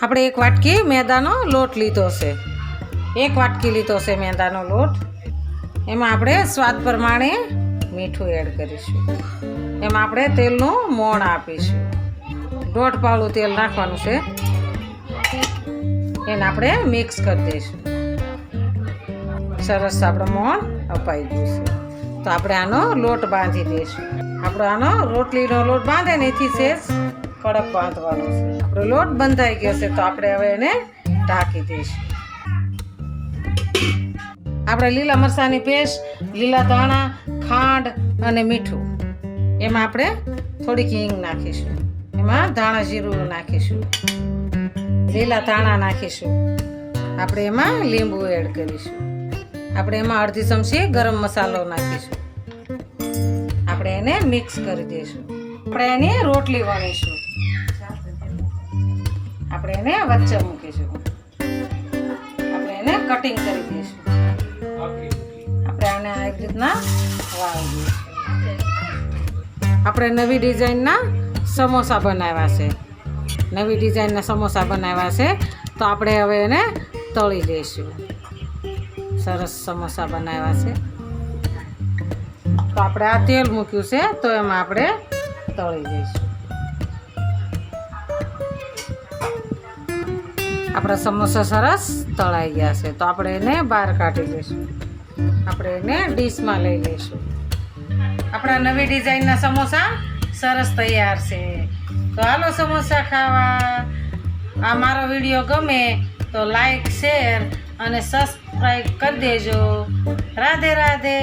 આપણે એક વાટકી મેદાનો લોટ લીધો છે, એક વાટકી લીધો છે મેદાનો લોટ. એમાં આપણે સ્વાદ પ્રમાણે મીઠું એડ કરીશું. એમાં આપણે તેલનું મોણ આપીશું. 1.5 પાવડું તેલ નાખવાનું છે. એને આપણે મિક્સ કરી દઈશું. સરસ આપણે મોણ અપાઈ ગયું છે. તો આપણે આનો લોટ બાંધી દઈશું. આપણે આનો રોટલીનો લોટ બાંધે ને એથી સેજ કડક બાંધવાનો છે. આપણો લોટ બંધાઈ ગયો છે, તો આપણે હવે એને ઢાંકી દઈશું. આપણે લીલા મરચાંની પેસ્ટ, લીલા ધાણા, ખાંડ અને મીઠું, એમાં આપણે થોડીક હિંગ નાખીશું. એમાં ધાણા જીરું નાખીશું, લીલા ધાણા નાખીશું. આપણે એમાં લીંબુ એડ કરીશું. આપણે એમાં અડધી ચમચી ગરમ મસાલો નાખીશું. આપણે એને મિક્સ કરી દઈશું. આપણે એની રોટલી વણીશું. આપણે એને વચ્ચે મૂકીશું. આપણે એને કટિંગ કરી દઈશું. આપણે આને આવી રીતના વાળી દઈશું. આપણે નવી ડિઝાઇનના સમોસા બનાવ્યા છે. નવી ડિઝાઇનના સમોસા બનાવ્યા છે, તો આપણે હવે એને તળી દઈશું. સરસ સમોસા બનાવ્યા છે. તો આપણે આ તેલ મૂક્યું છે, તો એમાં આપણે તળી દઈશું. આપણા સમોસા સરસ તળાઈ ગયા છે, તો આપણે એને બહાર કાઢી લઈશું. આપણે એને ડીશમાં લઈ લઈશું. આપણા નવી ડિઝાઇનના સમોસા સરસ તૈયાર છે. તો હાલો સમોસા ખાવા. આ મારો વિડીયો ગમે તો લાઈક, શેર અને સબસ્ક્રાઈબ કરી દેજો. રાધે રાધે.